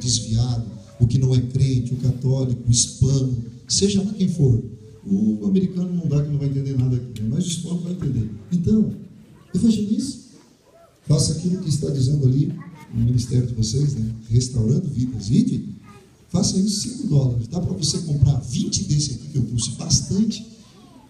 desviado, o que não é crente, o católico, o hispano, seja lá quem for. O americano não dá, que não vai entender nada aqui, né? Mas o hispano vai entender. Então, evangelize. Faça aquilo que está dizendo ali no ministério de vocês, né? Restaurando vidas. Ide, faça isso, $5. Dá para você comprar 20 desse aqui que eu trouxe, bastante.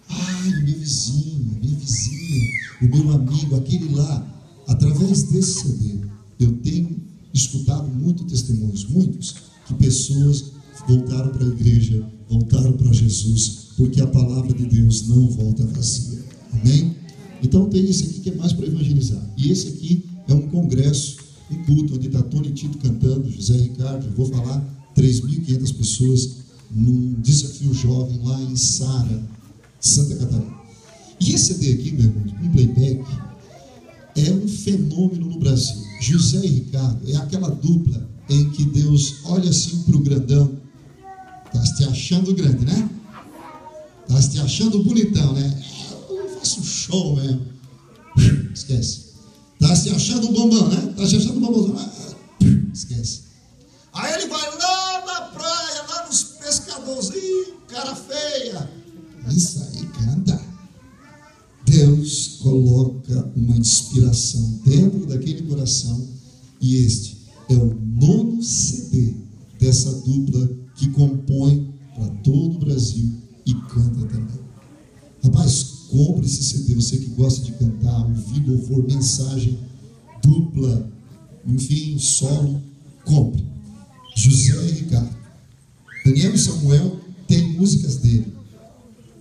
Ai, o meu vizinho, a minha vizinha, o meu amigo, aquele lá. Através desse CD, eu tenho escutado muitos testemunhos, muitos, que pessoas voltaram para a igreja, voltaram para Jesus, porque a palavra de Deus não volta vazia. Amém? Então tem esse aqui que é mais para evangelizar. E esse aqui é um congresso, um culto, onde está Tony Tito cantando, José Ricardo, eu vou falar, 3.500 pessoas num desafio jovem lá em Sara, Santa Catarina. E esse CD aqui, meu irmão, um playback, é um fenômeno no Brasil. José e Ricardo é aquela dupla em que Deus olha assim para o grandão. Tá te achando grande, né? Tá te achando bonitão, né? Eu faço show mesmo. Esquece. Tá te achando bombão, né? Tá te achando bombão. Esquece. Aí ele vai lá na praia, lá nos pescadores. Ih, cara feia. Isso aí, canta. Deus coloca uma inspiração dentro daquele coração, e este é o 9º CD dessa dupla que compõe para todo o Brasil e canta também. Rapaz, compre esse CD, você que gosta de cantar, ouvir louvor, mensagem, dupla, enfim, solo, compre. José e Ricardo. Daniel e Samuel tem músicas dele.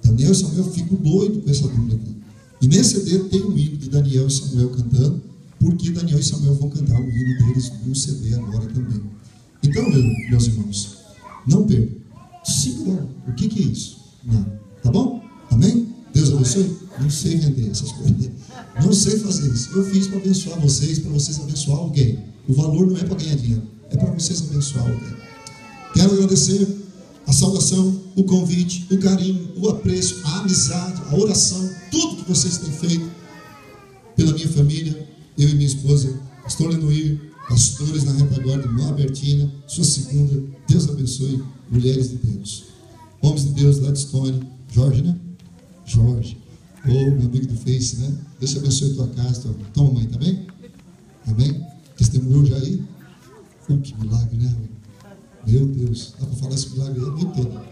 Daniel e Samuel ficam doidos com essa dupla aqui. E nesse CD tem um hino de Daniel e Samuel cantando, porque Daniel e Samuel vão cantar o hino deles no CD agora também. Então, meus irmãos, não percam. $5. O que é isso? Não. Tá bom? Amém? Deus abençoe? Não sei vender essas coisas. Não sei fazer isso. Eu fiz para abençoar vocês, para vocês abençoar alguém. O valor não é para ganhar dinheiro, é para vocês abençoar alguém. Quero agradecer a saudação, o convite, o carinho, o apreço, a amizade, a oração, tudo que vocês têm feito pela minha família, eu e minha esposa, pastor Lenoir, pastores na retaguarda, irmã Bertina, sua segunda. Deus abençoe, mulheres de Deus. Homens de Deus, Gladstone, Jorge, né? Jorge, meu amigo do Face, né? Deus abençoe tua casa, tua mamãe, tá bem? Amém? Testemunhou já aí? Que milagre, né? Meu Deus, dá para falar esse milagre aí a noite toda.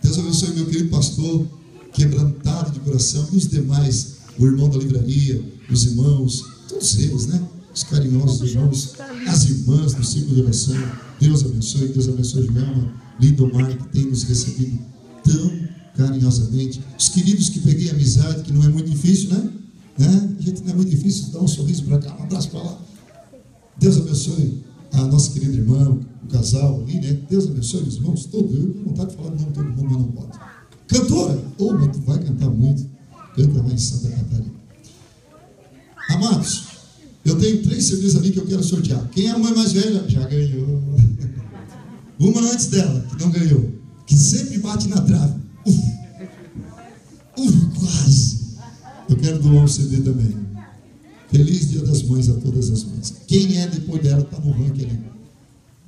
Deus abençoe meu querido pastor, quebrantado de coração, e os demais, o irmão da livraria, os irmãos, todos eles, né? Os carinhosos irmãos, as irmãs do ciclo de oração. Deus abençoe Joelma, Lindomar, que tem nos recebido tão carinhosamente. Os queridos que peguei amizade, que não é muito difícil, né? A gente não é muito difícil, dá um sorriso para cá, um abraço para lá. Deus abençoe a nossa querida irmã, o casal ali, né? Deus abençoe os irmãos todos. Eu tenho vontade de falar do nome de todo mundo, mas não pode. Cantora! Mas tu vai cantar muito. Canta lá em Santa Catarina. Amados, eu tenho 3 CDs ali que eu quero sortear. Quem é a mãe mais velha? Já ganhou. Uma antes dela, que não ganhou. Que sempre bate na trave. Quase. Eu quero doar um CD também. Feliz Dia das Mães a todas as mães. Quem é depois dela está no ranking ali.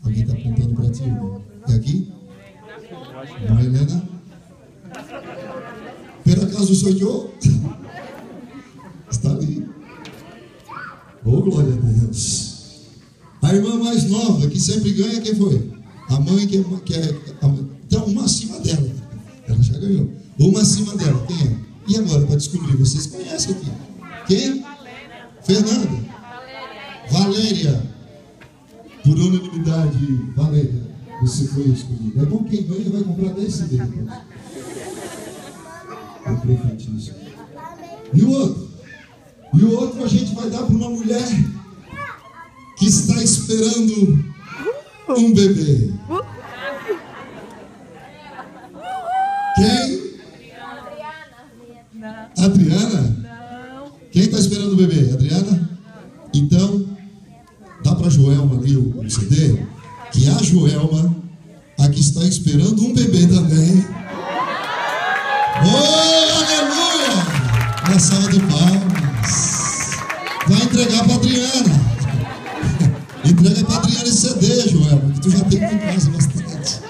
Alguém está apontando para ti, irmão. É aqui? Não, Helena? Por acaso sou eu? Está ali. Oh, glória a Deus. A irmã mais nova, que sempre ganha, quem foi? A mãe que é então, uma acima dela. Ela já ganhou. Uma acima dela, quem é? E agora, para descobrir, vocês conhecem aqui. Quem? Fernanda. Valéria. Por unanimidade, Valéria, você foi escolhida. É bom, quem ganha vai comprar 10 CD depois. Eu profetizo. E o outro a gente vai dar para uma mulher que está esperando um bebê. Quem? Adriana? Não. Quem está esperando o bebê? Adriana? Então, dá para a Joelma ali o CD, que a Joelma, a que está esperando um bebê também. Oh, aleluia! Uma salva de palmas. Vai entregar para a Adriana. Entrega para a Adriana esse CD, né, Joelma? Que tu já tem aqui em casa bastante.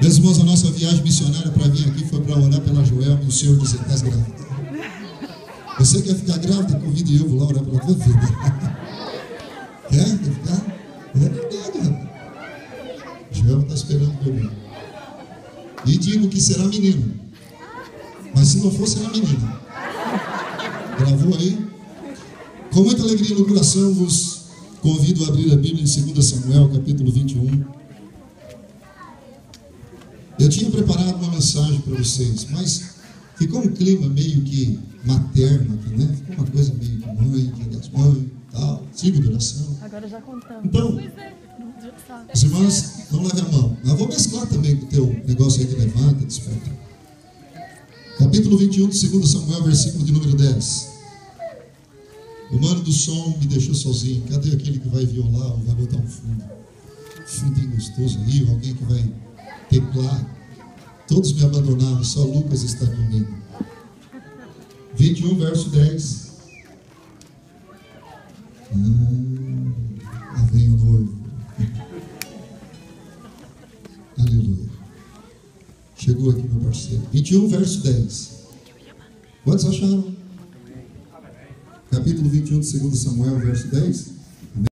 Meus irmãos, a nossa viagem missionária para vir aqui foi para orar pela Joelma e o Senhor dizer: estás grávida. Você quer ficar grávida? Convide eu, vou lá orar pela tua vida. Quer ficar? É verdade, rapaz. Joelma está esperando o bebê. E digo que será menino. Mas se não for, será menina. Gravou aí? Com muita alegria no coração, vos convido a abrir a Bíblia em 2 Samuel, capítulo 21. Eu tinha preparado uma mensagem para vocês, mas ficou um clima meio que materno aqui, né? Ficou uma coisa meio que mãe, dia das mães, tal, ciclo de oração. Agora já contamos. Então, as irmãs, não levem a mão. Eu vou mesclar também com o teu negócio aí de levanta, desperta. Capítulo 21 de 2 Samuel, versículo de número 10. O mano do som me deixou sozinho. Cadê aquele que vai violar ou vai botar um fundo? Fundinho gostoso aí, ou alguém que vai teclar. Todos me abandonaram, só Lucas está comigo. 21, verso 10. Lá vem o noivo. Aleluia. Chegou aqui meu parceiro. 21, verso 10. Quantos acharam? Capítulo 21 de 2 Samuel, verso 10.